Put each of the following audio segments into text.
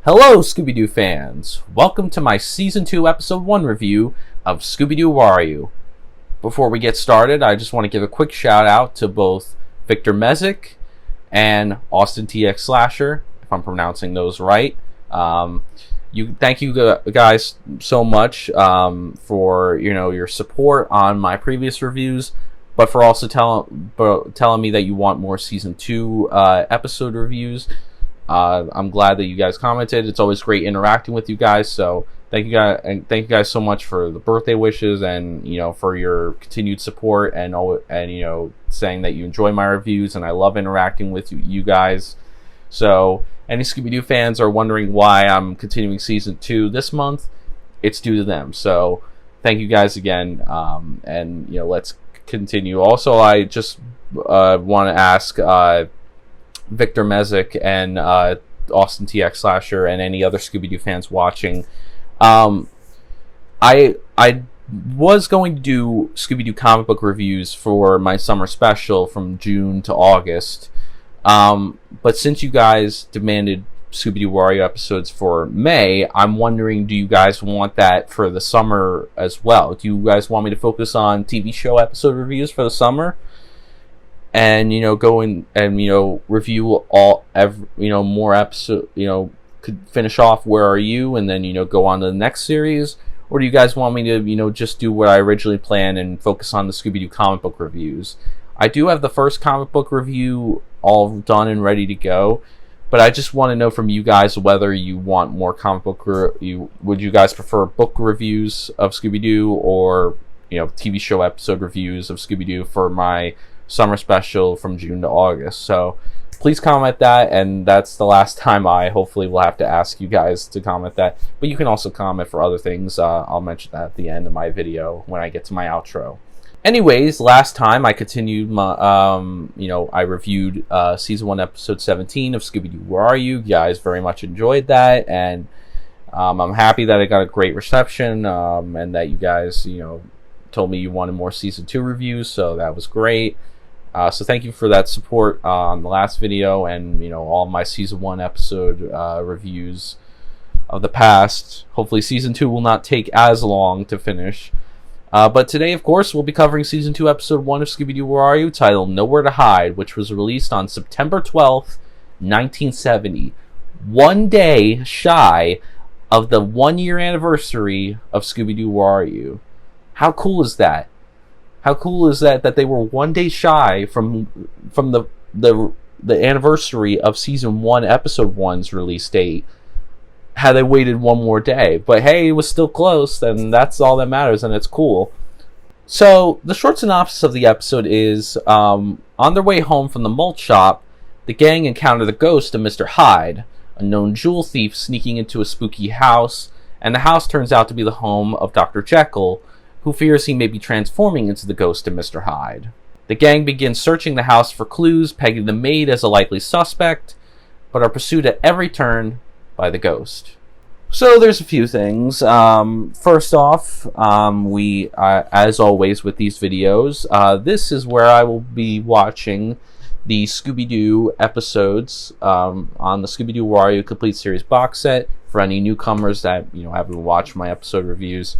Hello, Scooby Doo fans! Welcome to my Season 2, Episode 1 review of Scooby Doo Where Are You? Before we get started, I just want to give a quick shout out to both Victor Mezek and Austin TX Slasher, if I'm pronouncing those right. Thank you guys so much for your support on my previous reviews, but for also telling me that you want more Season 2 episode reviews. I'm glad that you guys commented. It's always great interacting with you guys. So thank you guys so much for the birthday wishes and for your continued support and saying that you enjoy my reviews, and I love interacting with you guys. So any Scooby Doo fans are wondering why I'm continuing Season 2 this month, it's due to them. So thank you guys again, and let's continue. Also, I just want to ask Victor Mezek and Austin TX Slasher and any other Scooby Doo fans watching. I was going to do Scooby Doo comic book reviews for my summer special from June to August, but since you guys demanded Scooby Doo Where Are You episodes for May, I'm wondering, do you guys want that for the summer as well? Do you guys want me to focus on TV show episode reviews for the summer? And go in and review more episodes. Could finish off Where Are You, and then go on to the next series, or do you guys want me to just do what I originally planned and focus on the Scooby Doo comic book reviews? I do have the first comic book review all done and ready to go, but I just want to know from you guys whether you want more comic book. Would you guys prefer book reviews of Scooby Doo or TV show episode reviews of Scooby Doo for my summer special from June to August? So please comment that, and that's the last time I hopefully will have to ask you guys to comment that, but you can also comment for other things. I'll mention that at the end of my video when I get to my outro. Anyways, last time I continued my I reviewed season 1 episode 17 of Scooby Doo Where Are You. You guys very much enjoyed that, and I'm happy that it got a great reception, and that you guys told me you wanted more season 2 reviews, so that was great. So thank you for that support on the last video, and all my season 1 episode reviews of the past. Hopefully season 2 will not take as long to finish. But today, of course, we'll be covering season 2 episode 1 of Scooby Doo Where Are You, titled Nowhere to Hide, which was released on September 12th, 1970. One day shy of the 1-year anniversary of Scooby Doo Where Are You. How cool is that? How cool is that they were one day shy from the anniversary of season 1 episode 1's release date, had they waited one more day. But hey, it was still close, and that's all that matters, and it's cool. So the short synopsis of the episode is, on their way home from the malt shop, the gang encounter the ghost of Mr. Hyde, a known jewel thief sneaking into a spooky house, and the house turns out to be the home of Dr. Jekyll, who fears he may be transforming into the ghost of Mr. Hyde. The gang begins searching the house for clues, pegging the maid as a likely suspect, but are pursued at every turn by the ghost. So there's a few things. First off, we, as always with these videos, this is where I will be watching the Scooby Doo episodes on the Scooby Doo Where Are You Complete Series box set for any newcomers that haven't watched my episode reviews.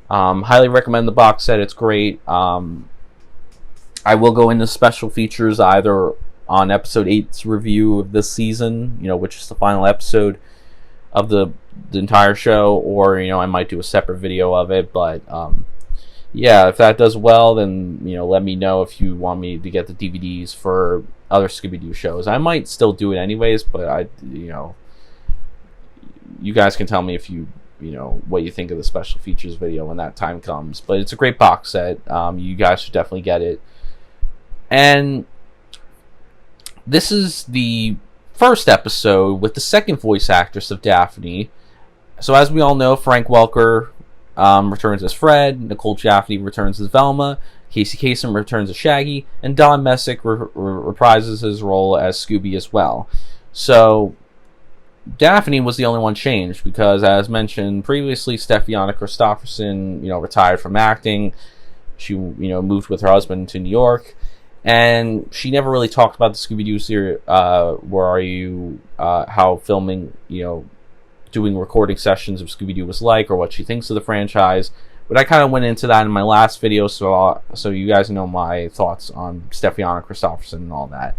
Highly recommend the box set. It's great. I will go into special features either on episode 8's review of this season, which is the final episode of the entire show, or I might do a separate video of it. But yeah, if that does well, then let me know if you want me to get the DVDs for other Scooby Doo shows. I might still do it anyways, but you guys can tell me if you what you think of the special features video when that time comes. But it's a great box set. You guys should definitely get it. And this is the first episode with the second voice actress of Daphne. So as we all know, Frank Welker returns as Fred, Nicole Jaffney returns as Velma, Casey Kasem returns as Shaggy, and Don Messick reprises his role as Scooby as well. So Daphne was the only one changed because, as mentioned previously, Steffiana Christopherson, retired from acting. She, moved with her husband to New York, and she never really talked about the Scooby Doo series. Where Are You? How filming, doing recording sessions of Scooby Doo was like, or what she thinks of the franchise. But I kind of went into that in my last video, so you guys know my thoughts on Stefania Christopherson and all that.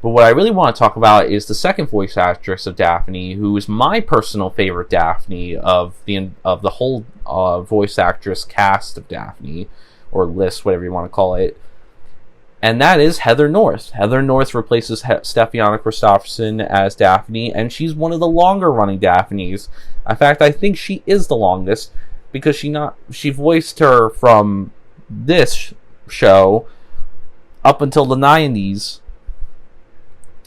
But what I really want to talk about is the second voice actress of Daphne, who is my personal favorite Daphne of the whole voice actress cast of Daphne, or list, whatever you want to call it. And that is Heather North. Heather North replaces Stefania Christopherson as Daphne, and she's one of the longer running Daphnes. In fact, I think she is the longest, because she voiced her from this show up until the 90s.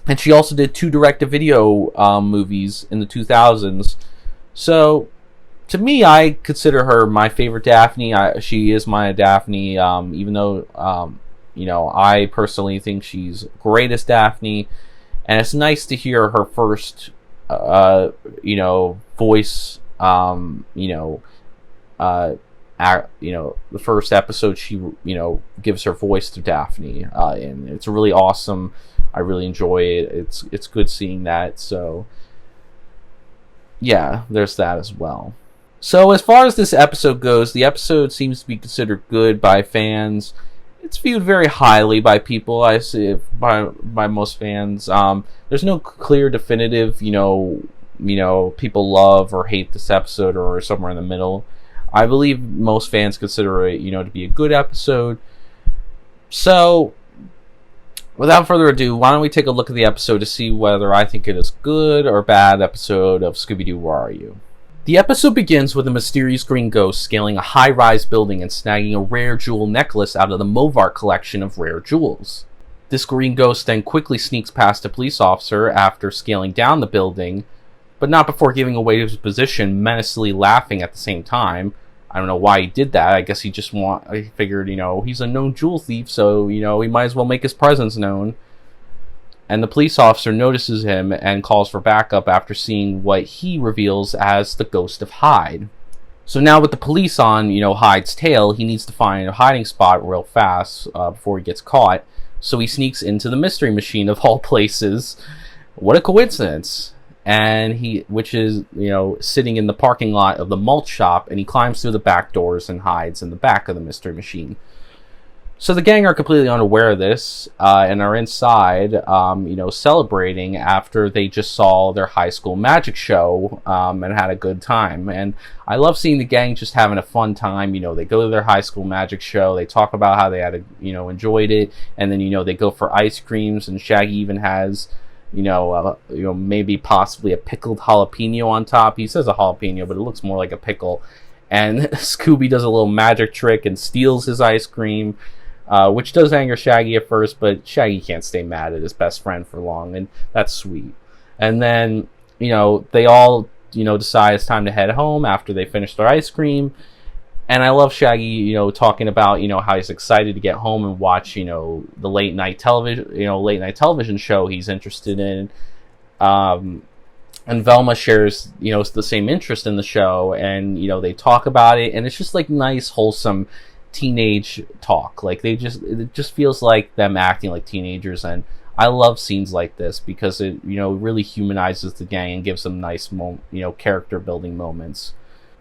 And she also did 2 direct-to-video movies in the 2000s. So, to me, I consider her my favorite Daphne. She is my Daphne, even though, I personally think she's great as Daphne. And it's nice to hear her first, voice, the first episode she gives her voice to Daphne, and it's really awesome. I really enjoy it. It's good seeing that. So yeah, there's that as well. So as far as this episode goes, the episode seems to be considered good by fans. It's viewed very highly by people. I see by most fans. There's no clear definitive people love or hate this episode, or somewhere in the middle. I believe most fans consider it, to be a good episode. So, without further ado, why don't we take a look at the episode to see whether I think it is good or bad episode of Scooby Doo, Where Are You? The episode begins with a mysterious green ghost scaling a high-rise building and snagging a rare jewel necklace out of the Movart collection of rare jewels. This green ghost then quickly sneaks past a police officer after scaling down the building, but not before giving away his position, menacingly laughing at the same time. I don't know why he did that. I guess he figured, he's a known jewel thief, so, he might as well make his presence known. And the police officer notices him and calls for backup after seeing what he reveals as the ghost of Hyde. So now with the police on, Hyde's tail, he needs to find a hiding spot real fast before he gets caught. So he sneaks into the mystery machine of all places. What a coincidence. And which is, sitting in the parking lot of the malt shop, and he climbs through the back doors and hides in the back of the mystery machine. So the gang are completely unaware of this, and are inside, celebrating after they just saw their high school magic show, and had a good time. And I love seeing the gang just having a fun time. They go to their high school magic show, they talk about how they had, enjoyed it, and then, they go for ice creams, and Shaggy even has, maybe possibly a pickled jalapeno on top. He says a jalapeno, but it looks more like a pickle. And Scooby does a little magic trick and steals his ice cream, which does anger Shaggy at first, but Shaggy can't stay mad at his best friend for long, and that's sweet. And then, they all, decide it's time to head home after they finish their ice cream. And I love Shaggy, talking about, how he's excited to get home and watch, the late night television show he's interested in. And Velma shares, the same interest in the show, and, they talk about it, and it's just like nice, wholesome teenage talk. Like it just feels like them acting like teenagers, and I love scenes like this because it, really humanizes the gang and gives them nice, character building moments.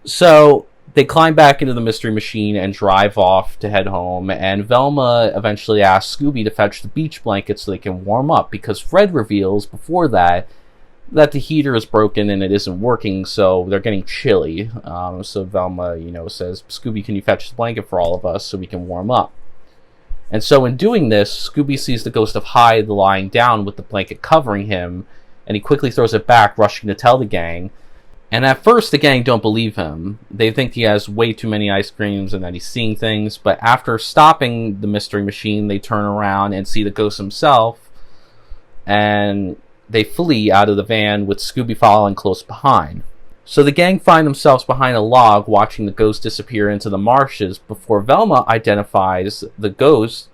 So they climb back into the mystery machine and drive off to head home, and Velma eventually asks Scooby to fetch the beach blanket so they can warm up, because Fred reveals before that the heater is broken and it isn't working, so they're getting chilly. So Velma, says, Scooby, can you fetch the blanket for all of us so we can warm up? And so in doing this, Scooby sees the ghost of Hyde lying down with the blanket covering him, and he quickly throws it back, rushing to tell the gang. And at first, the gang don't believe him. They think he has way too many ice creams and that he's seeing things. But after stopping the mystery machine, they turn around and see the ghost himself. And they flee out of the van with Scooby following close behind. So the gang find themselves behind a log watching the ghost disappear into the marshes before Velma identifies the ghost,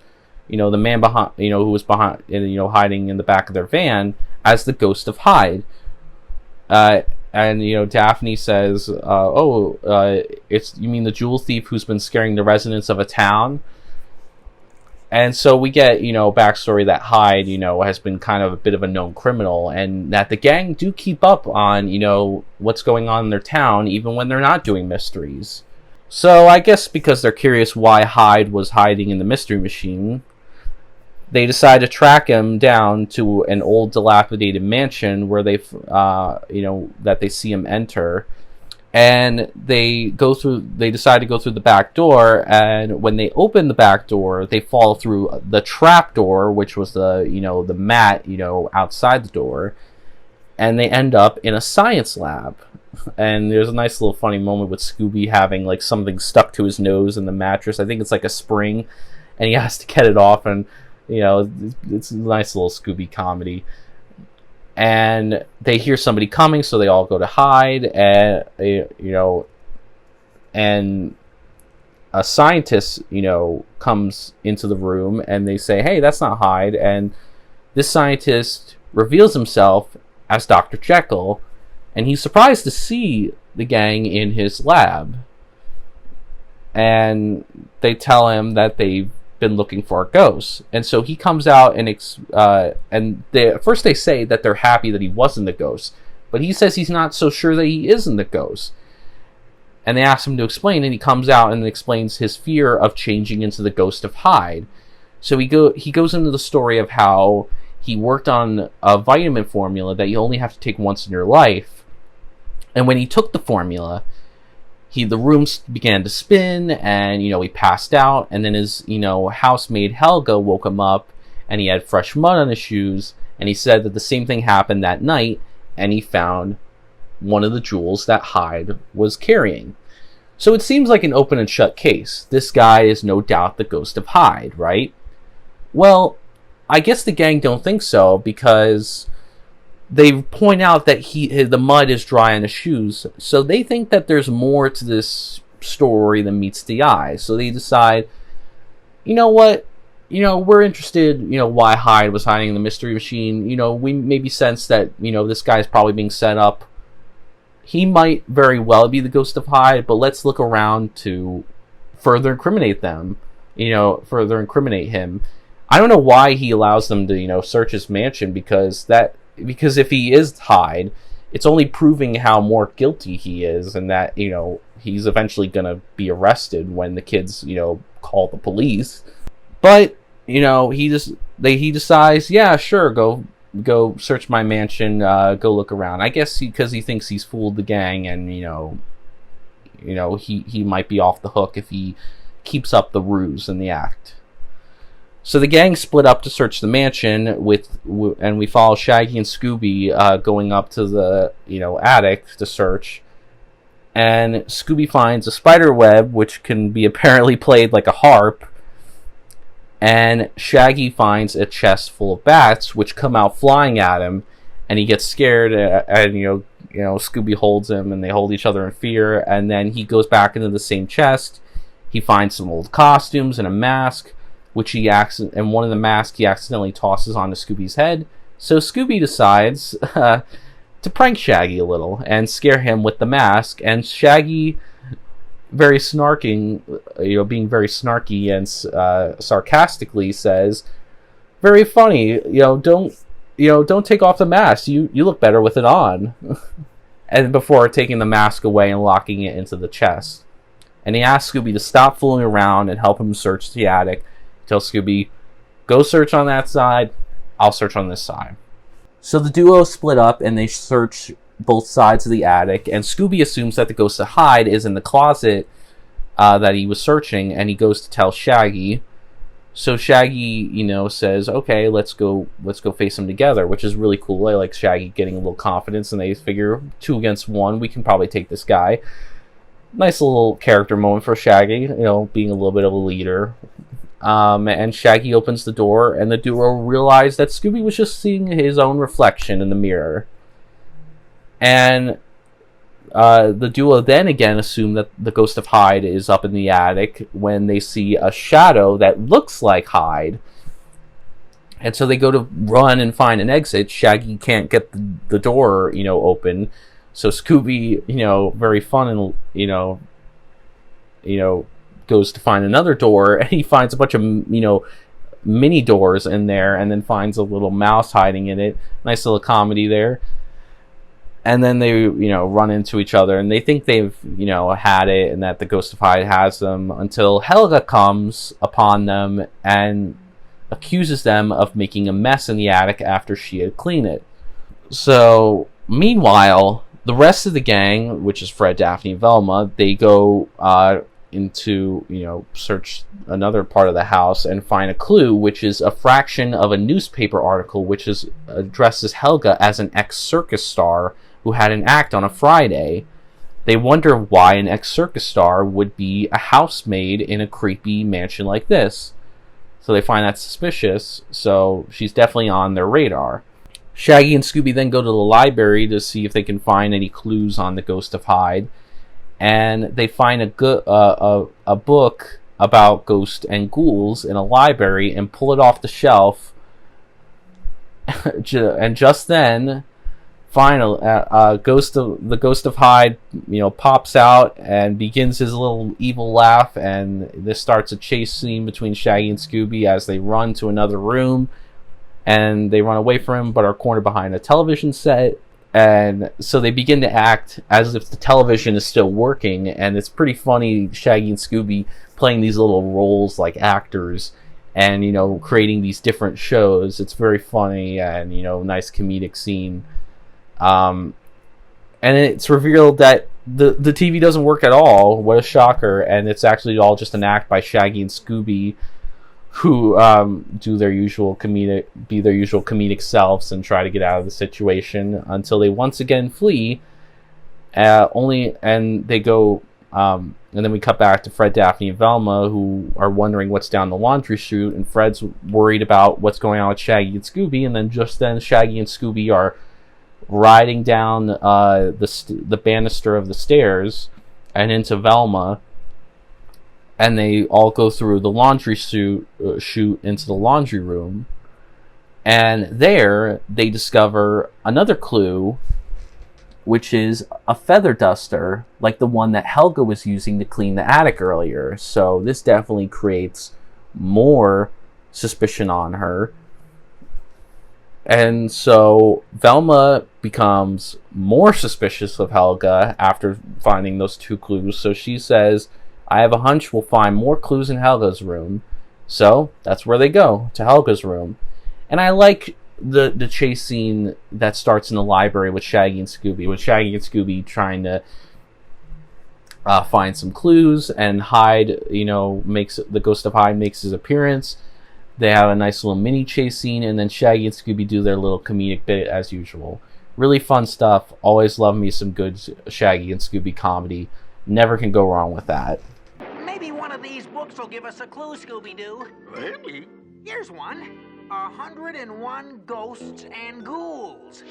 the man behind, who was behind, hiding in the back of their van, as the ghost of Hyde. And, Daphne says, you mean the jewel thief who's been scaring the residents of a town? And so we get, backstory that Hyde, has been kind of a bit of a known criminal, and that the gang do keep up on, what's going on in their town, even when they're not doing mysteries. So I guess because they're curious why Hyde was hiding in the mystery machine, they decide to track him down to an old dilapidated mansion where that they see him enter. And they decide to go through the back door, and when they open the back door, they fall through the trap door, which was the mat, outside the door, and they end up in a science lab. And there's a nice little funny moment with Scooby having like something stuck to his nose in the mattress. I think it's like a spring, and he has to get it off, and it's a nice little Scooby comedy. And they hear somebody coming, so they all go to hide, and and a scientist comes into the room, and they say, "Hey, that's not Hyde." And this scientist reveals himself as Dr. Jekyll, and he's surprised to see the gang in his lab. And they tell him that they've been looking for a ghost, and so he comes out and first they say that they're happy that he wasn't the ghost, but he says he's not so sure that he isn't the ghost. And they ask him to explain, and he comes out and explains his fear of changing into the ghost of Hyde. So he goes into the story of how he worked on a vitamin formula that you only have to take once in your life, and when he took the formula, the rooms began to spin, and he passed out, and then his housemaid Helga woke him up, and he had fresh mud on his shoes, and he said that the same thing happened that night, and he found one of the jewels that Hyde was carrying. So it seems like an open and shut case. This guy is no doubt the ghost of Hyde, right? Well, I guess the gang don't think so, because they point out that the mud is dry on his shoes, so they think that there's more to this story than meets the eye. So they decide, what, we're interested, why Hyde was hiding in the mystery machine. We maybe sense that, this guy's probably being set up. He might very well be the ghost of Hyde, but let's look around to further incriminate them, further incriminate him. I don't know why he allows them to, search his mansion, because if he is Hyde, it's only proving how more guilty he is, and that, he's eventually going to be arrested when the kids, call the police. But, he decides, yeah, sure, go search my mansion, go look around. I guess because he thinks he's fooled the gang, and, he might be off the hook if he keeps up the ruse and the act. So the gang split up to search the mansion, and we follow Shaggy and Scooby going up to the attic to search. And Scooby finds a spider web, which can be apparently played like a harp. And Shaggy finds a chest full of bats, which come out flying at him, and he gets scared. And Scooby holds him, and they hold each other in fear. And then he goes back into the same chest. He finds some old costumes and a mask, and one of the masks he accidentally tosses onto Scooby's head. So Scooby decides to prank Shaggy a little and scare him with the mask. And Shaggy, being very snarky and sarcastically says, "Very funny. Don't take off the mask. You look better with it on." And before taking the mask away and locking it into the chest. And he asks Scooby to stop fooling around and help him search the attic. Tells Scooby, "Go search on that side, I'll search on this side." So the duo split up, and they search both sides of the attic, and Scooby assumes that the ghost of Hyde is in the closet that he was searching, and he goes to tell Shaggy. So Shaggy, says, "Okay, let's go face him together," which is really cool. I like Shaggy getting a little confidence, and they figure 2 against 1, we can probably take this guy. Nice little character moment for Shaggy, being a little bit of a leader. And Shaggy opens the door, and the duo realize that Scooby was just seeing his own reflection in the mirror. And the duo then again assume that the ghost of Hyde is up in the attic when they see a shadow that looks like Hyde. And so they go to run and find an exit. Shaggy can't get the door, open. So Scooby, very fun and, goes to find another door, and he finds a bunch of, mini doors in there, and then finds a little mouse hiding in it. Nice little comedy there. And then they, run into each other, and they think they've, had it, and that the Ghost of Hyde has them, until Helga comes upon them and accuses them of making a mess in the attic after she had cleaned it. So, meanwhile, the rest of the gang, which is Fred, Daphne, and Velma, they go into, search another part of the house and find a clue, which is a fraction of a newspaper article, which is addresses Helga as an ex-circus star who had an act on a Friday. They wonder why an ex-circus star would be a housemaid in a creepy mansion like this. So they find that suspicious, so she's definitely on their radar. Shaggy and Scooby then go to the library to see if they can find any clues on the Ghost of Hyde. And they find a book about ghosts and ghouls in a library and pull it off the shelf. And just then, finally, the Ghost of Hyde, pops out and begins his little evil laugh, and this starts a chase scene between Shaggy and Scooby as they run to another room, and they run away from him, but are cornered behind a television set, and so they begin to act as if the television is still working, and it's pretty funny, Shaggy and Scooby playing these little roles like actors, and, creating these different shows. It's very funny, and, nice comedic scene. And it's revealed that the TV doesn't work at all. What a shocker. And it's actually all just an act by Shaggy and Scooby, who be their usual comedic selves and try to get out of the situation until they once again flee. And they go, and then we cut back to Fred, Daphne, and Velma, who are wondering what's down the laundry chute, and Fred's worried about what's going on with Shaggy and Scooby, and then just then Shaggy and Scooby are riding down the banister of the stairs and into Velma, and they all go through the laundry chute into the laundry room, and there they discover another clue, which is a feather duster like the one that Helga was using to clean the attic earlier. So this definitely creates more suspicion on her. And so Velma becomes more suspicious of Helga after finding those two clues. So she says, I have a hunch we'll find more clues in Helga's room. So that's where they go, to Helga's room. And I like the chase scene that starts in the library with Shaggy and Scooby, trying to find some clues, and Hyde, makes the Ghost of Hyde makes his appearance. They have a nice little mini chase scene, and then Shaggy and Scooby do their little comedic bit as usual. Really fun stuff. Always love me some good Shaggy and Scooby comedy. Never can go wrong with that. Maybe one of these books will give us a clue, Scooby Doo. Maybe. Here's one. 101 Ghosts and Ghouls.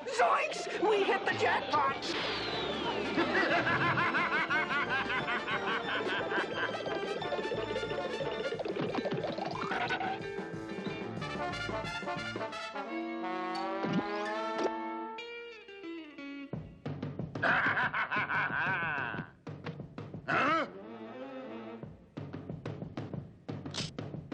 Zoinks! We hit the jackpot! Huh?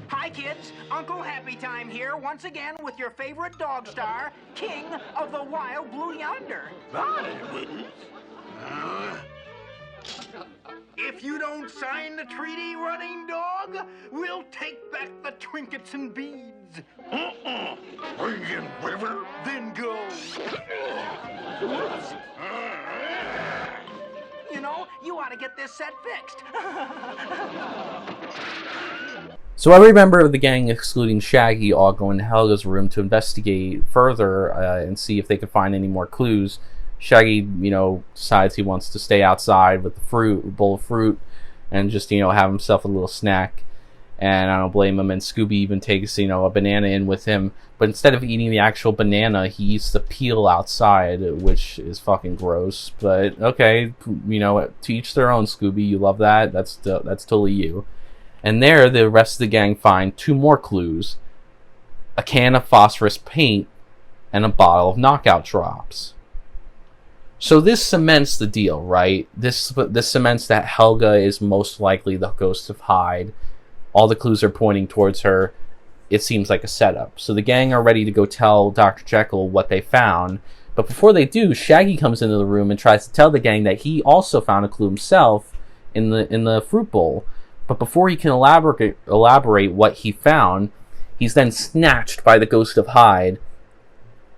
Hi, kids. Uncle Happy Time here once again with your favorite dog star, King of the Wild Blue Yonder. I wouldn't. If you don't sign the treaty, running dog, we'll take back the trinkets and beads. Virgin River? Then go. You know, you ought to get this set fixed. So every member of the gang, excluding Shaggy, all go into Helga's room to investigate further and see if they can find any more clues. Shaggy, decides he wants to stay outside with the bowl of fruit, and just, have himself a little snack. And I don't blame him. And Scooby even takes, a banana in with him. But instead of eating the actual banana, he eats the peel outside, which is fucking gross. But okay, to each their own, Scooby. You love that. That's totally you. And there, the rest of the gang find two more clues: a can of phosphorus paint and a bottle of knockout drops. So this cements the deal, right? This cements that Helga is most likely the ghost of Hyde. All the clues are pointing towards her. It seems like a setup. So the gang are ready to go tell Dr. Jekyll what they found. But before they do, Shaggy comes into the room and tries to tell the gang that he also found a clue himself in the fruit bowl. But before he can elaborate what he found, he's then snatched by the ghost of Hyde.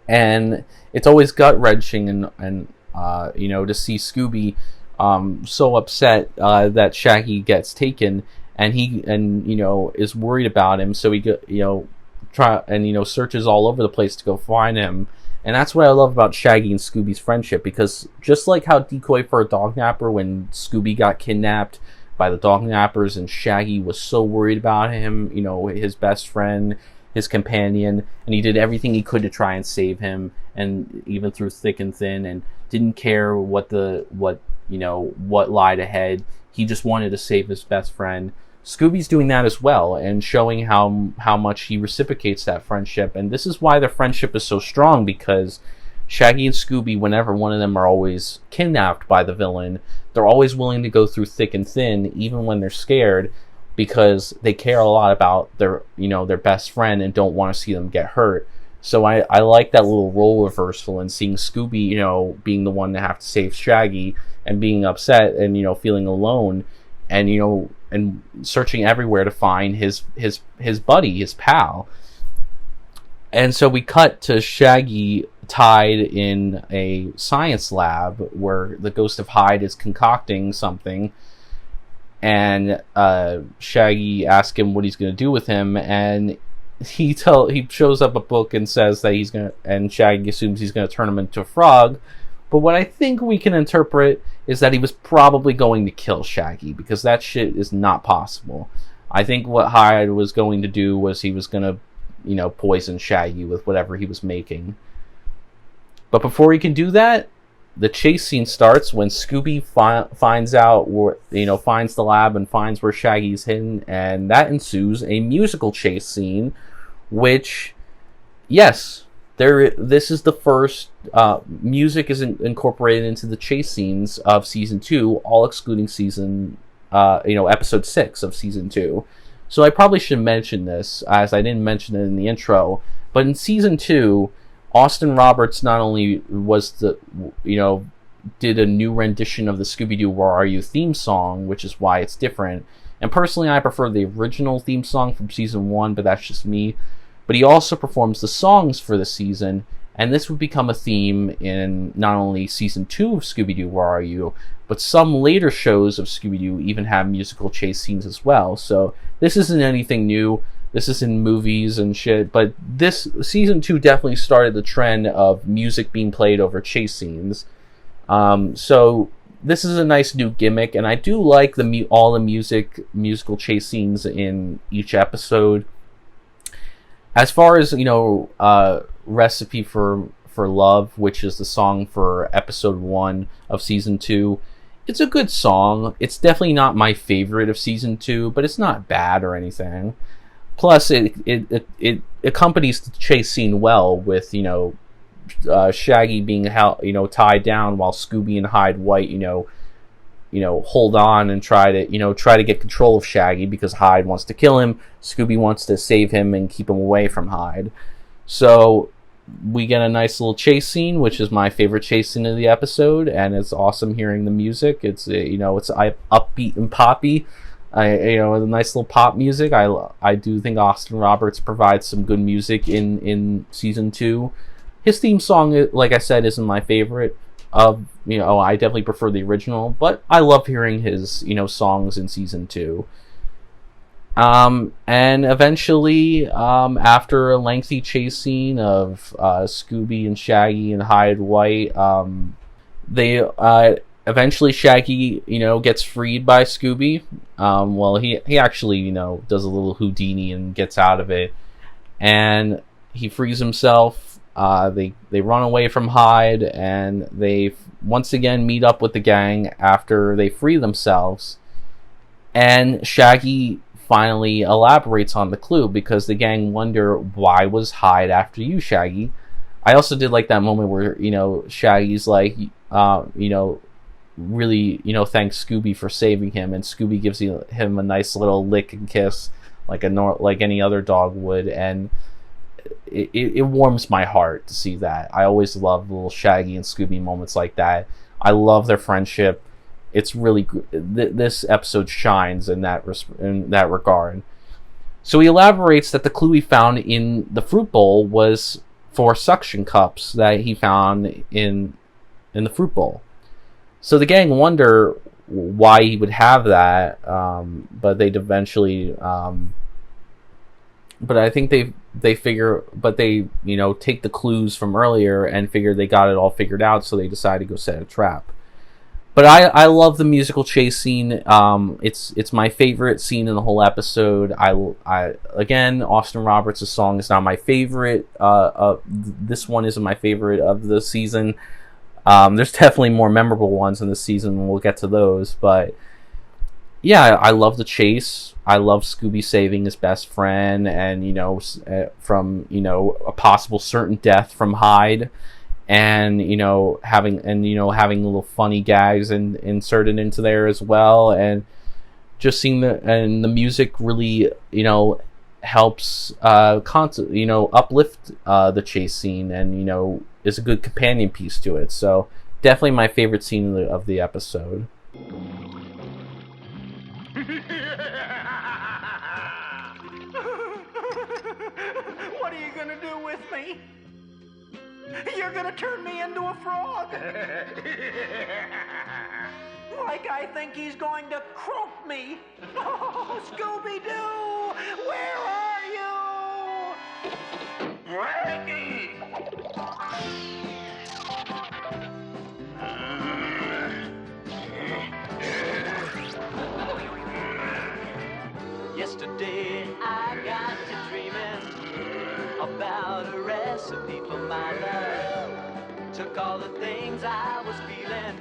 And it's always gut-wrenching and to see Scooby so upset that Shaggy gets taken, and he is worried about him, so he searches all over the place to go find him. And that's what I love about Shaggy and Scooby's friendship, because just like how Decoy for a Dog Napper, when Scooby got kidnapped by the Dog Nappers and Shaggy was so worried about him, his best friend, his companion, and he did everything he could to try and save him, and even through thick and thin, and didn't care what lied ahead. He just wanted to save his best friend. Scooby's doing that as well, and showing how much he reciprocates that friendship. And this is why their friendship is so strong, because Shaggy and Scooby, whenever one of them are always kidnapped by the villain, they're always willing to go through thick and thin, even when they're scared, because they care a lot about their best friend and don't want to see them get hurt. So I like that little role reversal, and seeing Scooby, being the one to have to save Shaggy, and being upset and, feeling alone, and, and searching everywhere to find his buddy, his pal. And so we cut to Shaggy tied in a science lab where the ghost of Hyde is concocting something, and Shaggy asks him what he's going to do with him, and he shows up a book and says that and Shaggy assumes he's going to turn him into a frog. But what I think we can interpret is that he was probably going to kill Shaggy, because that shit is not possible. I think what Hyde was going to do was he was going to, poison Shaggy with whatever he was making. But before he can do that, the chase scene starts when Scooby finds out finds the lab and finds where Shaggy's hidden, and that ensues a musical chase scene, which, yes, this is the first music is incorporated into the chase scenes of season 2, all excluding episode 6 of season 2. So I probably should mention this, as I didn't mention it in the intro, but in season 2, Austin Roberts not only did a new rendition of the Scooby Doo Where Are You theme song, which is why it's different. And personally, I prefer the original theme song from season 1, but that's just me. But he also performs the songs for the season, and this would become a theme in not only season 2 of Scooby Doo Where Are You, but some later shows of Scooby Doo even have musical chase scenes as well. So this isn't anything new. This is in movies and shit, but this season 2 definitely started the trend of music being played over chase scenes. So this is a nice new gimmick, and I do like all the musical chase scenes in each episode. As far as Recipe for Love, which is the song for episode 1 of season 2, it's a good song. It's definitely not my favorite of season 2, but it's not bad or anything. Plus, it accompanies the chase scene well with Shaggy being tied down while Scooby and Hyde White hold on and try to get control of Shaggy, because Hyde wants to kill him. Scooby wants to save him and keep him away from Hyde. So we get a nice little chase scene, which is my favorite chase scene of the episode, and it's awesome hearing the music. It's it's upbeat and poppy. A nice little pop music. I do think Austin Roberts provides some good music in season 2. His theme song, like I said, isn't my favorite. I definitely prefer the original, but I love hearing his songs in season 2. And eventually, after a lengthy chase scene of Scooby and Shaggy and Hyde White, eventually Shaggy, gets freed by Scooby. He actually, does a little Houdini and gets out of it, and he frees himself. They run away from Hyde, and they once again meet up with the gang after they free themselves. And Shaggy finally elaborates on the clue, because the gang wonder, why was Hyde after you, Shaggy? I also did like that moment where, Shaggy's like, really, thanks Scooby for saving him, and Scooby gives him a nice little lick and kiss, like any other dog would, and it warms my heart to see that. I always love little Shaggy and Scooby moments like that. I love their friendship. It's really this episode shines in that regard. So he elaborates that the clue he found in the fruit bowl was for suction cups that he found in the fruit bowl. So the gang wonder why he would have that, but they'd eventually, but I think they figure, but they take the clues from earlier and figure they got it all figured out, so they decide to go set a trap. But I love the musical chase scene. It's my favorite scene in the whole episode. Again, Austin Roberts' song is not my favorite. This one isn't my favorite of the season. There's definitely more memorable ones in the season, and we'll get to those. But yeah, I love the chase. I love Scooby saving his best friend, and from a possible certain death from Hyde, and having little funny gags inserted into there as well, and just seeing the music really helps uplift the chase scene, and is a good companion piece to it. So definitely my favorite scene of the episode. What are you gonna do with me? You're gonna turn me into a frog? Like I think he's going to croak me. Oh, Scooby Doo, where are you? Raggy! Yesterday I got to dreaming about a recipe for my love. Took all the things I was feeling,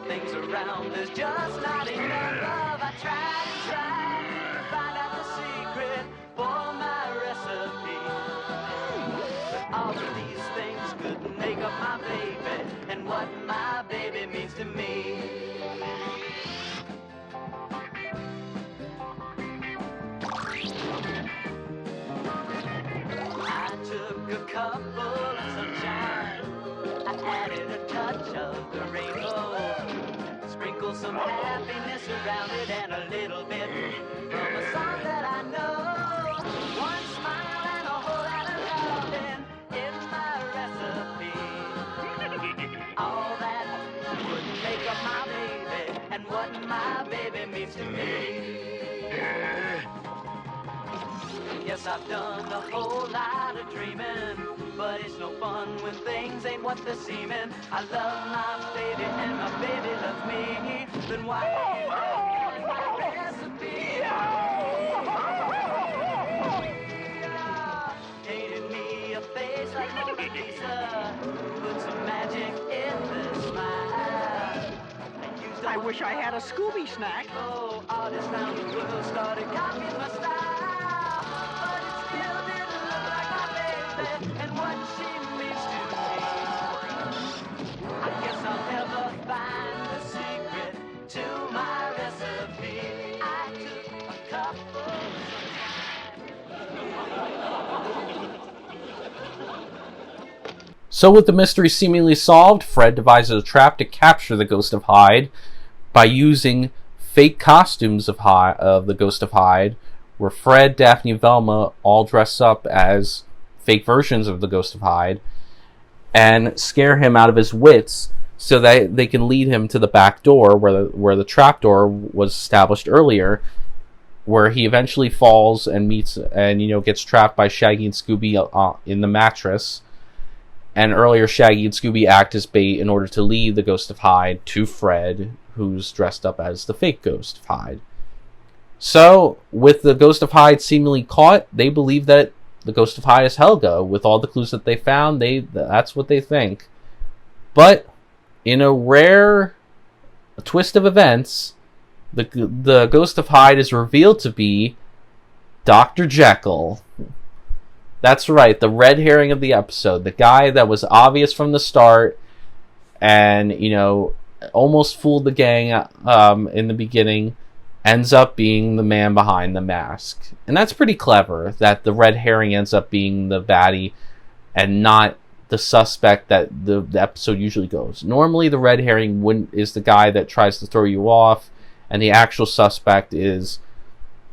things around there's just not enough love. I tried and tried to find out the secret for my recipe, but all of these things couldn't make up my baby and what my baby means to me. I took a couple of sunshine, I added a touch of the rainbow, sprinkled some happiness around it, and a little bit from a song that I know. One smile and a whole lot of loving in my recipe. All that wouldn't make up my baby and what my baby means to me. Yes, I've done a whole lot of dreaming, but it's no fun when things ain't what they're seeming. I love my baby and my baby loves me. Then why ain't my recipe? Painted me a face like Mona Lisa, put some magic in the smile. I wish I had a Scooby snack. Oh, artists around the world started copying my style. And what she means to me, I guess I'll never find the secret to my recipe. I took a couple So with the mystery seemingly solved, Fred devises a trap to capture the Ghost of Hyde by using fake costumes of the Ghost of Hyde, where Fred, Daphne, and Velma all dress up as fake versions of the Ghost of Hyde and scare him out of his wits so that they can lead him to the back door where the trap door was established earlier, where he eventually falls and gets trapped by Shaggy and Scooby in the mattress. And earlier, Shaggy and Scooby act as bait in order to lead the Ghost of Hyde to Fred, who's dressed up as the fake Ghost of Hyde. So, with the Ghost of Hyde seemingly caught, they believe that the Ghost of Hyde is Helga. With all the clues that they found, that's what they think. But, in a rare twist of events, the Ghost of Hyde is revealed to be Dr. Jekyll. That's right, the red herring of the episode. The guy that was obvious from the start, and, you know, almost fooled the gang in the beginning, ends up being the man behind the mask. And that's pretty clever, that the red herring ends up being the baddie and not the suspect that the episode usually goes. Normally the red herring is the guy that tries to throw you off, and the actual suspect is,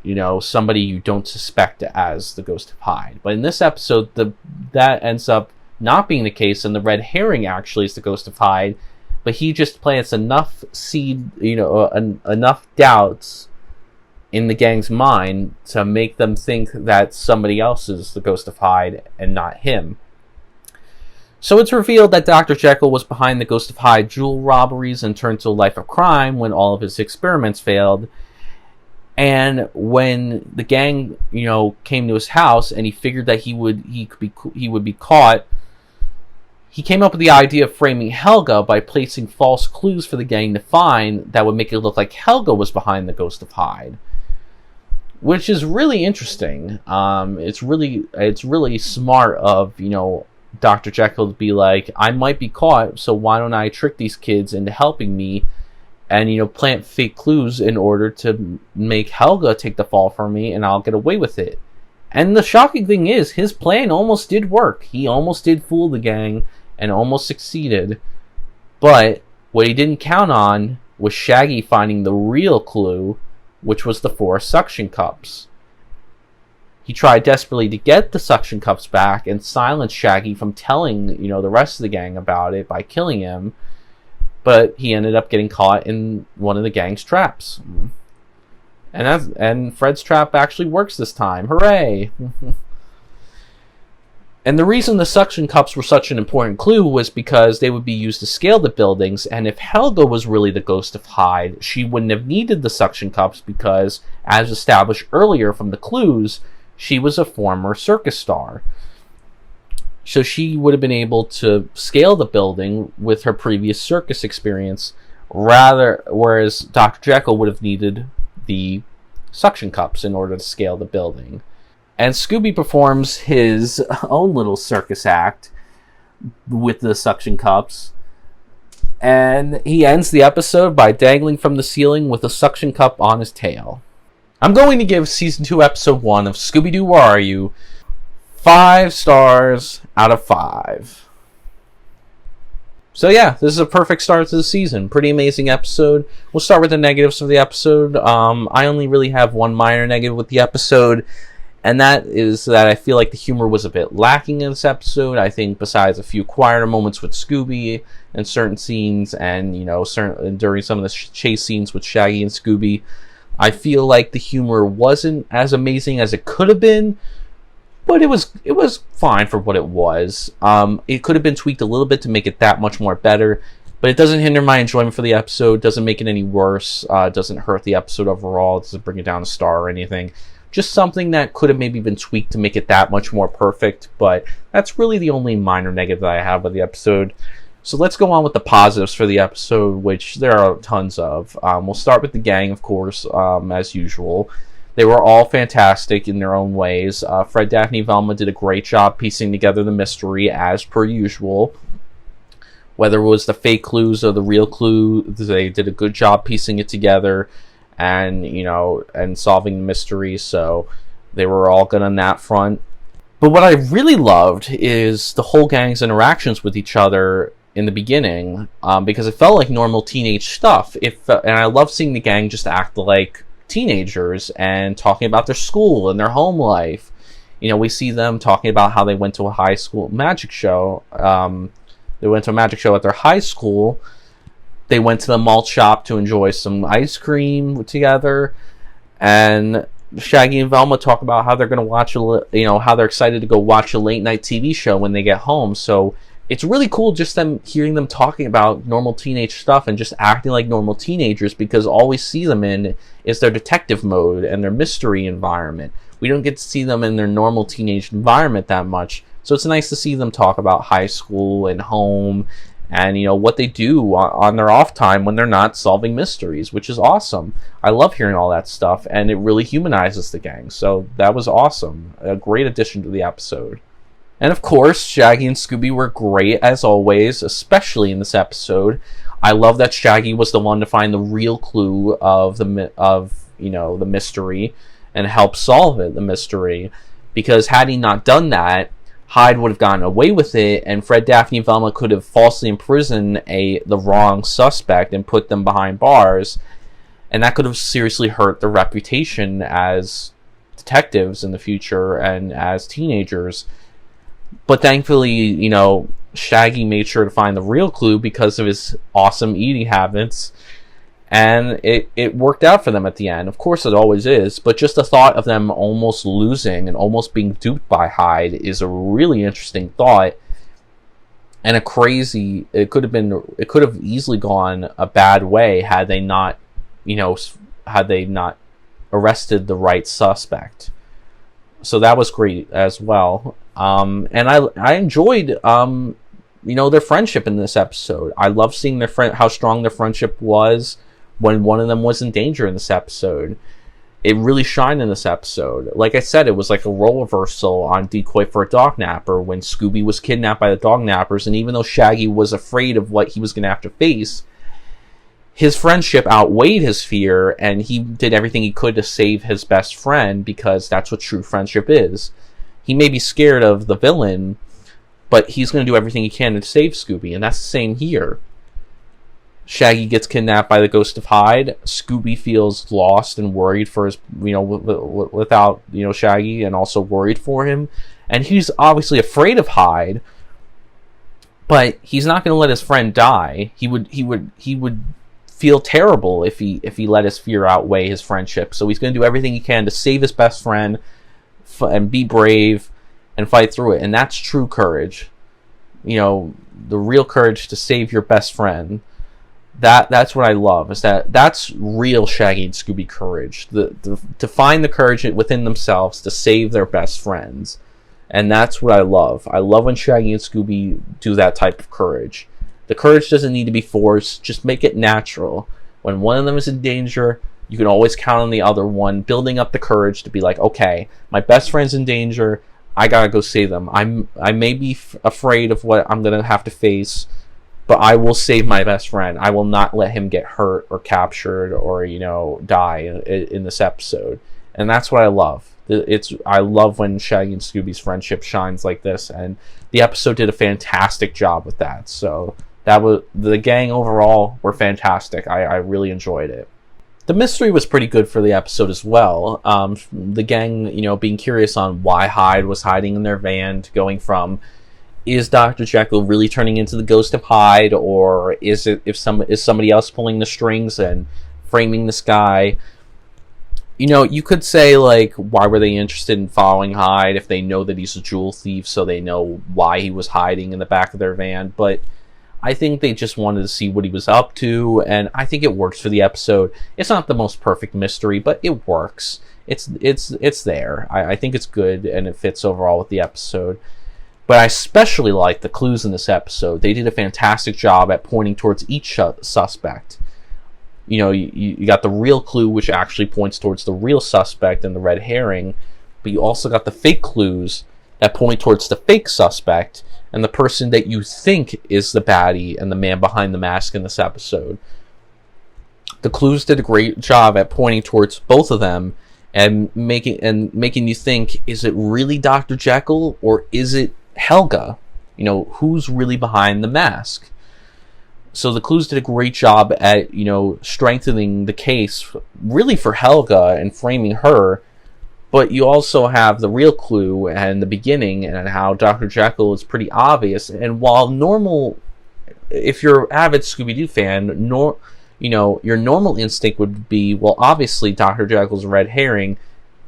you know, somebody you don't suspect as the Ghost of Hyde. But in this episode, that ends up not being the case, and the red herring actually is the Ghost of Hyde, but he just plants enough enough doubts in the gang's mind to make them think that somebody else is the Ghost of Hyde and not him. So it's revealed that Dr. Jekyll was behind the Ghost of Hyde jewel robberies and turned to a life of crime when all of his experiments failed. And when the gang, you know, came to his house and he figured that he would be caught, he came up with the idea of framing Helga by placing false clues for the gang to find that would make it look like Helga was behind the Ghost of Hyde, which is really interesting. It's really smart of, you know, Dr. Jekyll to be like, I might be caught, so why don't I trick these kids into helping me, and, you know, plant fake clues in order to make Helga take the fall for me, and I'll get away with it. And the shocking thing is, his plan almost did work. He almost did fool the gang and almost succeeded. But what he didn't count on was Shaggy finding the real clue, which was the 4 suction cups. He tried desperately to get the suction cups back and silence Shaggy from telling, you know, the rest of the gang about it by killing him, but he ended up getting caught in one of the gang's traps. And Fred's trap actually works this time. Hooray! And the reason the suction cups were such an important clue was because they would be used to scale the buildings, and if Helga was really the Ghost of Hyde, she wouldn't have needed the suction cups because, as established earlier from the clues, she was a former circus star. So she would have been able to scale the building with her previous circus experience, whereas Dr. Jekyll would have needed the suction cups in order to scale the building. And Scooby performs his own little circus act with the suction cups, and he ends the episode by dangling from the ceiling with a suction cup on his tail. I'm going to give Season 2, Episode 1 of Scooby Doo, Where Are You? 5 stars out of 5. So yeah, this is a perfect start to the season. Pretty amazing episode. We'll start with the negatives of the episode. I only really have one minor negative with the episode, and that is that I feel like the humor was a bit lacking in this episode. I think besides a few quieter moments with Scooby and certain scenes, and, you know, during some of the chase scenes with Shaggy and Scooby, I feel like the humor wasn't as amazing as it could have been, but it was fine for what it was. It could have been tweaked a little bit to make it that much more better, but it doesn't hinder my enjoyment for the episode, doesn't make it any worse, doesn't hurt the episode overall, doesn't bring it down a star or anything. Just something that could have maybe been tweaked to make it that much more perfect, but that's really the only minor negative that I have with the episode. So let's go on with the positives for the episode, which there are tons of. We'll start with the gang, of course, as usual. They were all fantastic in their own ways. Fred, Daphne, Velma did a great job piecing together the mystery, as per usual. Whether it was the fake clues or the real clue, they did a good job piecing it together and, you know, and solving the mystery. So they were all good on that front. But what I really loved is the whole gang's interactions with each other in the beginning, because it felt like normal teenage stuff. And I love seeing the gang just act like teenagers and talking about their school and their home life. You know, we see them talking about how they went to a high school magic show. They went to a magic show at their high school. They went to the malt shop to enjoy some ice cream together. And Shaggy and Velma talk about how they're going to watch, how they're excited to go watch a late night TV show when they get home. So it's really cool just hearing them talking about normal teenage stuff and just acting like normal teenagers, because all we see them in is their detective mode and their mystery environment. We don't get to see them in their normal teenage environment that much. So it's nice to see them talk about high school and home and, you know, what they do on their off time when they're not solving mysteries, which is awesome. I love hearing all that stuff, and it really humanizes the gang. So that was awesome. A great addition to the episode. And of course, Shaggy and Scooby were great as always, especially in this episode. I love that Shaggy was the one to find the real clue of the mystery and help solve the mystery. Because had he not done that, Hyde would have gotten away with it, and Fred, Daphne, and Velma could have falsely imprisoned the wrong suspect and put them behind bars, and that could have seriously hurt their reputation as detectives in the future and as teenagers. But thankfully, Shaggy made sure to find the real clue because of his awesome eating habits, and it worked out for them at the end. Of course it always is, but just the thought of them almost losing and almost being duped by Hyde is a really interesting thought, and it could have easily gone a bad way had they not arrested the right suspect. So that was great as well. And I enjoyed their friendship in this episode. I love seeing how strong their friendship was when one of them was in danger in this episode. It really shined in this episode. Like I said, it was like a role reversal on Decoy for a Dog Napper when Scooby was kidnapped by the dog nappers, and even though Shaggy was afraid of what he was going to have to face, his friendship outweighed his fear, and he did everything he could to save his best friend, because that's what true friendship is. He may be scared of the villain, but he's going to do everything he can to save Scooby, and that's the same here. Shaggy gets kidnapped by the ghost of Hyde. Scooby feels lost and worried for his, without, Shaggy, and also worried for him. And he's obviously afraid of Hyde, but he's not going to let his friend die. He would feel terrible if he let his fear outweigh his friendship. So he's going to do everything he can to save his best friend and be brave and fight through it. And that's true courage. The real courage to save your best friend. That's what I love. That's real Shaggy and Scooby courage. To find the courage within themselves to save their best friends. And that's what I love. I love when Shaggy and Scooby do that type of courage. The courage doesn't need to be forced. Just make it natural. When one of them is in danger, you can always count on the other one building up the courage to be like, okay, my best friend's in danger. I gotta go save them. I may be afraid of what I'm gonna have to face, but I will save my best friend. I will not let him get hurt or captured or die in this episode. And that's what I love. I love when Shaggy and Scooby's friendship shines like this, and the episode did a fantastic job with that. So the gang overall were fantastic. I really enjoyed it. The mystery was pretty good for the episode as well. The gang, being curious on why Hyde was hiding in their van, going from, is Dr. Jekyll really turning into the ghost of Hyde, or is somebody else pulling the strings and framing this guy? You could say, like, why were they interested in following Hyde if they know that he's a jewel thief, so they know why he was hiding in the back of their van? But I think they just wanted to see what he was up to, and I think it works for the episode. It's not the most perfect mystery, but it works. It's there. I think it's good, and it fits overall with the episode. But I especially like the clues in this episode. They did a fantastic job at pointing towards each suspect. You got the real clue, which actually points towards the real suspect and the red herring, but you also got the fake clues that point towards the fake suspect and the person that you think is the baddie and the man behind the mask in this episode. The clues did a great job at pointing towards both of them and making you think, is it really Dr. Jekyll or is it Helga? Who's really behind the mask? So the clues did a great job at, strengthening the case really for Helga and framing her. But you also have the real clue and the beginning and how Dr. Jekyll is pretty obvious. And while normal, if you're an avid Scooby Doo fan, your normal instinct would be, well, obviously Dr. Jekyll's a red herring.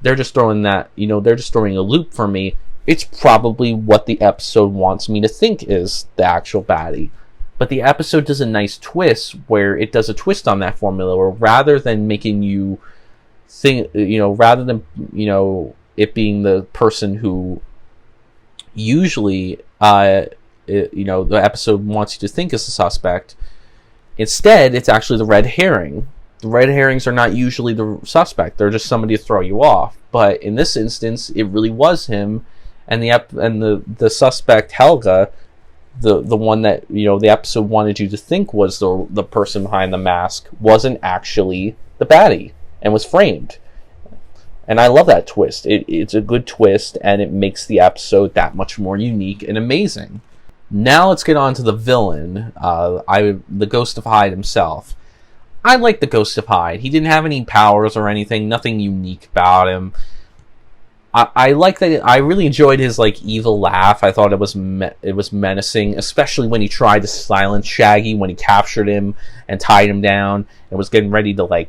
They're just throwing they're just throwing a loop for me. It's probably what the episode wants me to think is the actual baddie. But the episode does a nice twist where it does a twist on that formula, where rather than making you think, rather than, it being the person who usually, the episode wants you to think is the suspect, instead, it's actually the red herring. The red herrings are not usually the suspect. They're just somebody to throw you off. But in this instance, it really was him. and the suspect Helga, the one that the episode wanted you to think was the person behind the mask, wasn't actually the baddie and was framed. And I love that twist. It's a good twist, and it makes the episode that much more unique and amazing. Now let's get on to the villain, the Ghost of Hyde himself. I like the Ghost of Hyde. He didn't have any powers or anything, nothing unique about him. I like that. I really enjoyed his evil laugh. I thought it was menacing, especially when he tried to silence Shaggy when he captured him and tied him down and was getting ready to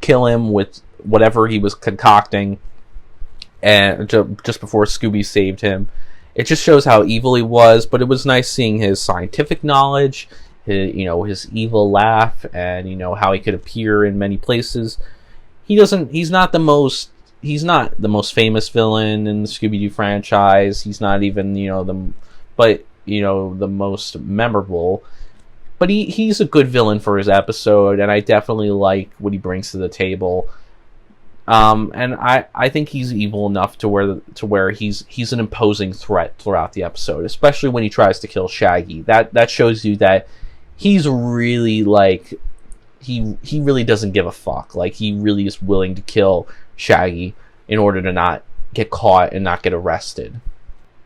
kill him with whatever he was concocting, and just before Scooby saved him. It just shows how evil he was, but it was nice seeing his scientific knowledge, his evil laugh, and how he could appear in many places. He's not the most famous villain in the Scooby Doo franchise. He's not even the most memorable. But he's a good villain for his episode, and I definitely like what he brings to the table. And I think he's evil enough to where he's an imposing threat throughout the episode, especially when he tries to kill Shaggy. That shows you that he's really he really doesn't give a fuck. He really is willing to kill Shaggy in order to not get caught and not get arrested.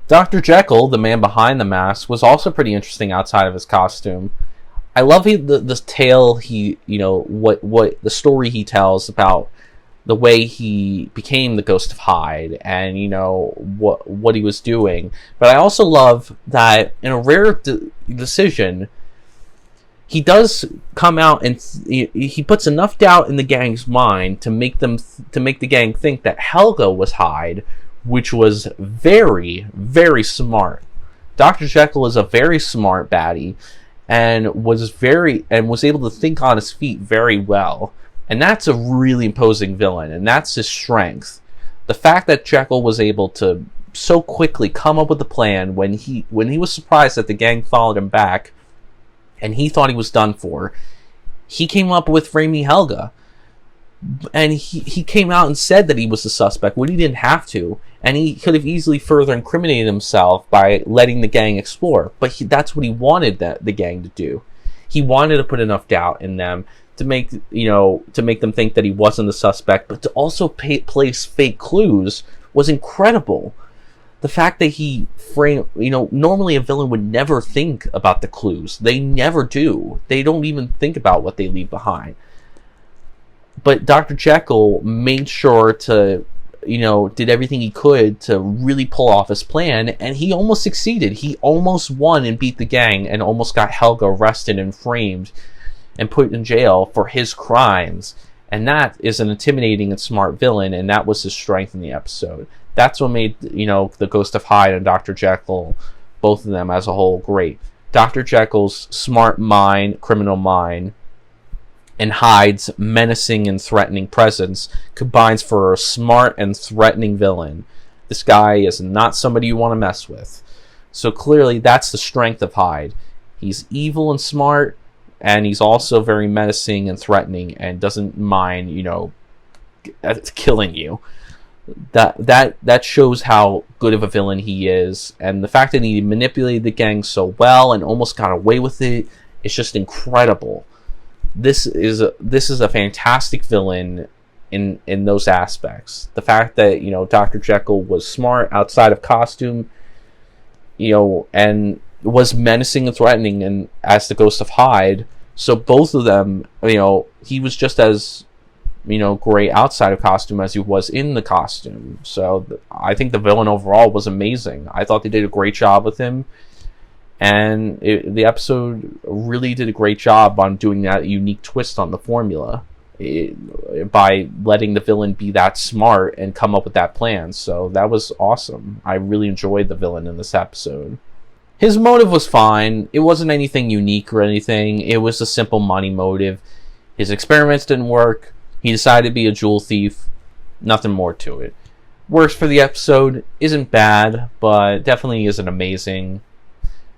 Dr. Jekyll, the man behind the mask, was also pretty interesting outside of his costume. I love the tale what the story he tells about the way he became the Ghost of Hyde and what he was doing. But I also love that in a rare decision, he does come out and he puts enough doubt in the gang's mind to make the gang think that Helga was Hyde, which was very, very smart. Dr. Jekyll is a very smart baddie and was able to think on his feet very well. And that's a really imposing villain, and that's his strength. The fact that Jekyll was able to so quickly come up with a plan when he was surprised that the gang followed him back and he thought he was done for, he came up with framing Helga. And he came out and said that he was the suspect when he didn't have to, and he could have easily further incriminated himself by letting the gang explore. But that's what he wanted the gang to do. He wanted to put enough doubt in them to make them think that he wasn't the suspect, but to also place fake clues was incredible. The fact that he framed, normally a villain would never think about the clues. They never do. They don't even think about what they leave behind. But Dr. Jekyll made sure to, did everything he could to really pull off his plan, and he almost succeeded. He almost won and beat the gang and almost got Helga arrested and framed and put in jail for his crimes. And that is an intimidating and smart villain, and that was his strength in the episode. That's what made, the Ghost of Hyde and Dr. Jekyll, both of them as a whole, great. Dr. Jekyll's smart mind, criminal mind, and Hyde's menacing and threatening presence combines for a smart and threatening villain. This guy is not somebody you want to mess with. So clearly that's the strength of Hyde. He's evil and smart, and he's also very menacing and threatening and doesn't mind, killing you. That shows how good of a villain he is, and the fact that he manipulated the gang so well and almost got away with it is just incredible. This is a fantastic villain in those aspects. The fact that Dr. Jekyll was smart outside of costume, and was menacing and threatening, and as the Ghost of Hyde. So both of them, he was just as great outside of costume as he was in the costume. So I think the villain overall was amazing. I thought they did a great job with him. And the episode really did a great job on doing that unique twist on the formula by letting the villain be that smart and come up with that plan. So that was awesome. I really enjoyed the villain in this episode. His motive was fine. It wasn't anything unique or anything. It was a simple money motive. His experiments didn't work. He decided to be a jewel thief. Nothing more to it. Works for the episode. Isn't bad, but definitely isn't amazing.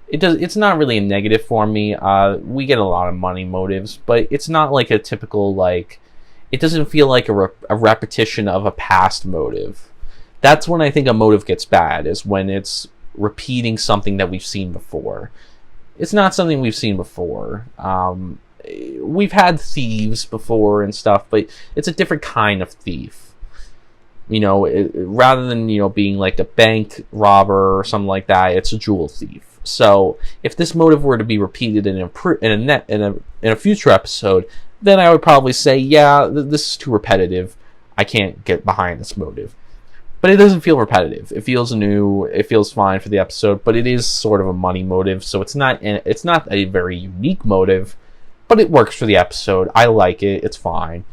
It's not really a negative for me. We get a lot of money motives, but it's not like a typical, it doesn't feel like a repetition of a past motive. That's when I think a motive gets bad, is when it's repeating something that we've seen before. It's not something we've seen before. We've had thieves before and stuff, but it's a different kind of thief. You know, rather than, you know, being like a bank robber or something like that, it's a jewel thief. So if this motive were to be repeated in a future episode, then I would probably say, yeah, this is too repetitive. I can't get behind this motive. But it doesn't feel repetitive. It feels new. It feels fine for the episode, but it is sort of a money motive, so it's not a very unique motive, but it works for the episode. I like it. It's fine.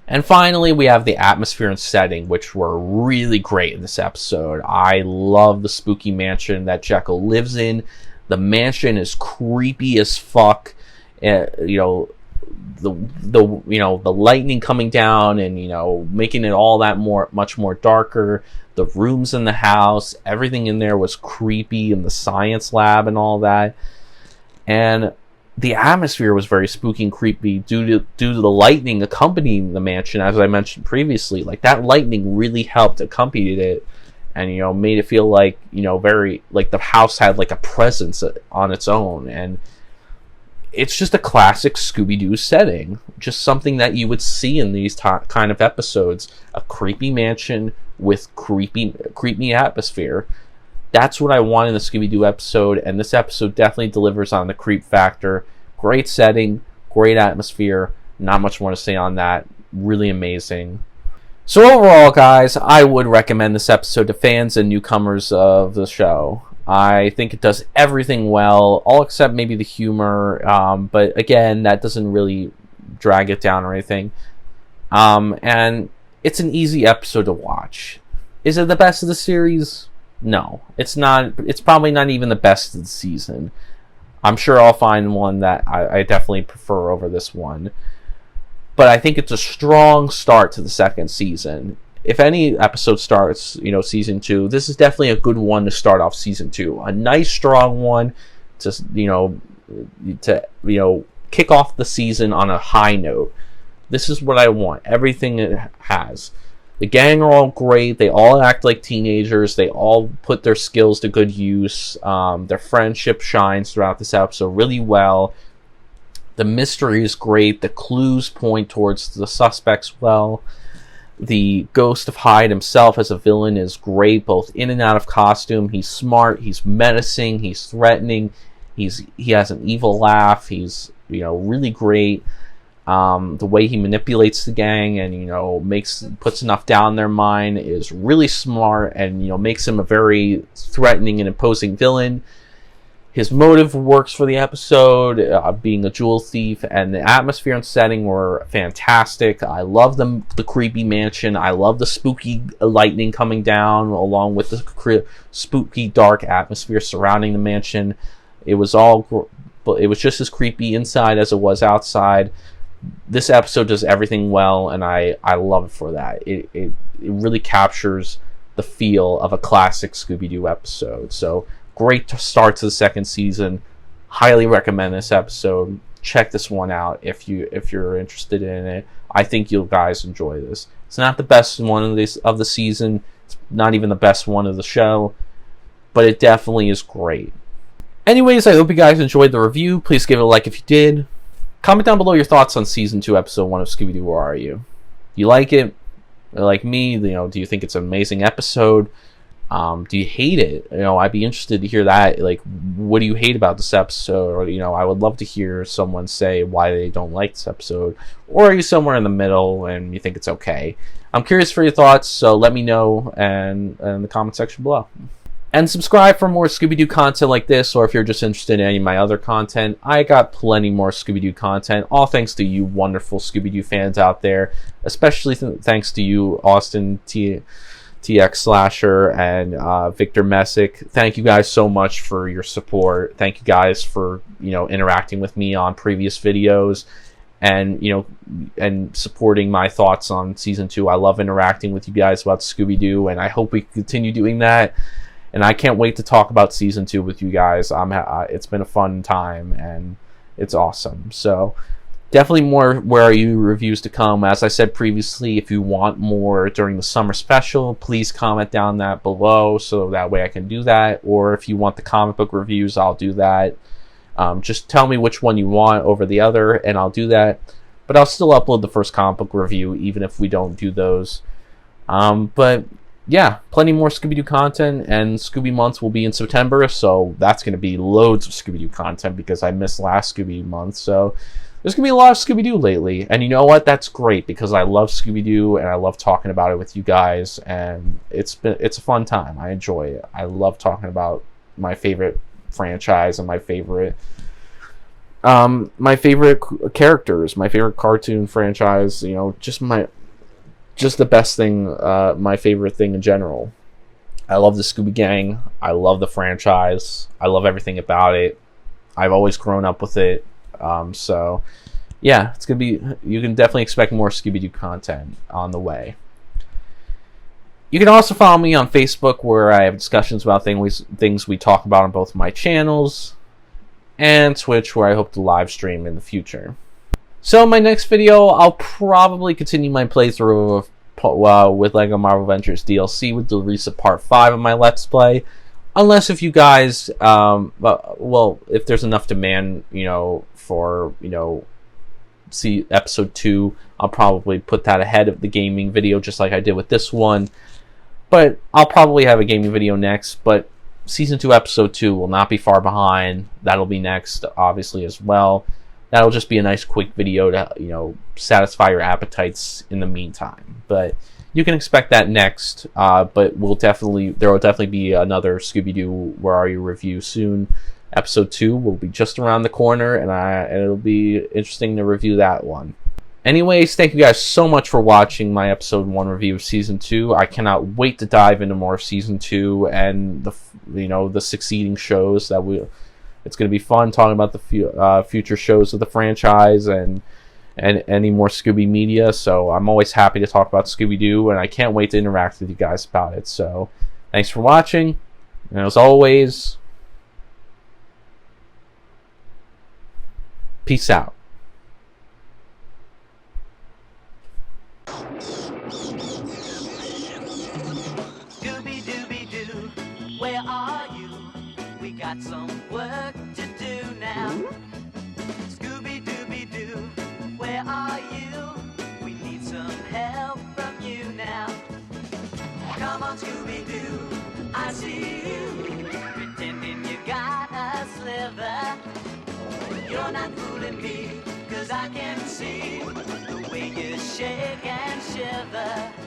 And finally, we have the atmosphere and setting, which were really great in this episode. I love the spooky mansion that Jekyll lives in. The mansion is creepy as fuck. You know, the lightning coming down and, you know, making it all that much more darker. The rooms in the house, everything in there was creepy, and the science lab and all that. And the atmosphere was very spooky and creepy due to the lightning accompanying the mansion, as I mentioned previously. Like, that lightning really helped accompany it, and, you know, made it feel like, you know, very, like the house had like a presence on its own. And it's just a classic Scooby Doo setting, just something that you would see in these kind of episodes. A creepy mansion with creepy atmosphere. That's what I want in the Scooby Doo episode, and this episode definitely delivers on the creep factor. Great setting, great atmosphere, not much more to say on that. Really amazing. So overall, guys, I would recommend this episode to fans and newcomers of the show. I think it does everything well, all except maybe the humor, but again, that doesn't really drag it down or anything. And it's an easy episode to watch. Is it the best of the series? No, it's not. It's probably not even the best of the season. I'm sure I'll find one that I definitely prefer over this one. But I think it's a strong start to the second season. If any episode starts, you know, season 2, this is definitely a good one to start off season 2. A nice, strong one to kick off the season on a high note. This is what I want. Everything it has. The gang are all great. They all act like teenagers. They all put their skills to good use. Their friendship shines throughout this episode really well. The mystery is great. The clues point towards the suspects well. The ghost of Hyde himself as a villain is great, both in and out of costume. He's smart. He's menacing. He's threatening. He has an evil laugh. He's, you know, really great. The way he manipulates the gang and, you know, puts enough down in their mind is really smart, and, you know, makes him a very threatening and imposing villain. His motive works for the episode, being a jewel thief, and the atmosphere and setting were fantastic. I love the creepy mansion. I love the spooky lightning coming down, along with the spooky dark atmosphere surrounding the mansion. It was just as creepy inside as it was outside. This episode does everything well, and I love it for that. It really captures the feel of a classic Scooby Doo episode. So great to start to the second season. Highly recommend this episode. Check this one out if you're interested in it. I think you'll guys enjoy this. It's not the best one of the season. It's not even the best one of the show, but it definitely is great. Anyways, I hope you guys enjoyed the review. Please give it a like if you did. Comment down below your thoughts on Season 2, Episode 1 of Scooby Doo, Where Are You? You like it? Like me? You know, do you think it's an amazing episode? Do you hate it? You know, I'd be interested to hear that. Like, what do you hate about this episode? Or, you know, I would love to hear someone say why they don't like this episode. Or are you somewhere in the middle and you think it's okay? I'm curious for your thoughts, so let me know in the comment section below. And subscribe for more Scooby-Doo content like this, or if you're just interested in any of my other content, I got plenty more Scooby-Doo content, all thanks to you wonderful Scooby-Doo fans out there, especially thanks to you, Austin TX Slasher and Victor Messick. Thank you guys so much for your support. Thank you guys for, you know, interacting with me on previous videos, and, you know, and supporting my thoughts on Season 2. I love interacting with you guys about Scooby-Doo, and I hope we continue doing that. And I can't wait to talk about Season 2 with you guys. It's been a fun time, and it's awesome. So definitely more Where Are You reviews to come. As I said previously, if you want more during the summer special, please comment down that below so that way I can do that. Or if you want the comic book reviews, I'll do that. Just tell me which one you want over the other, and I'll do that. But I'll still upload the first comic book review, even if we don't do those. But yeah, plenty more Scooby Doo content, and Scooby months will be in September, so that's going to be loads of Scooby Doo content because I missed last Scooby month. So there's going to be a lot of Scooby Doo lately, and you know what? That's great because I love Scooby Doo and I love talking about it with you guys, and it's a fun time. I enjoy it. I love talking about my favorite franchise and my favorite characters, my favorite cartoon franchise. You know, just the best thing, my favorite thing in general. I love the Scooby Gang. I love the franchise. I love everything about it. I've always grown up with it. So, yeah, it's gonna be. You can definitely expect more Scooby Doo content on the way. You can also follow me on Facebook, where I have discussions about things we talk about on both my channels, and Twitch, where I hope to live stream in the future. So in my next video, I'll probably continue my playthrough of with LEGO Marvel Avengers DLC with the recent Part 5 of my Let's Play. Unless if you guys, well, if there's enough demand, for, see Episode 2, I'll probably put that ahead of the gaming video, just like I did with this one. But I'll probably have a gaming video next, but Season 2, Episode 2 will not be far behind. That'll be next, obviously, as well. That'll just be a nice quick video to, satisfy your appetites in the meantime. But you can expect that next. But there will definitely be another Scooby-Doo Where Are You review soon. Episode 2 will be just around the corner, and it'll be interesting to review that one. Anyways, thank you guys so much for watching my Episode 1 review of Season 2. I cannot wait to dive into more of Season 2 and the succeeding shows that It's going to be fun talking about the future shows of the franchise and any more Scooby media. So I'm always happy to talk about Scooby-Doo, and I can't wait to interact with you guys about it. So thanks for watching, and as always, peace out. Scooby-Dooby-Doo, where are you? We got some work to do now. Scooby-Dooby-Doo, where are you? We need some help from you now. Come on, Scooby-Doo, I see you, pretending you got a sliver. You're not fooling me, 'cause I can see the way you shake and shiver.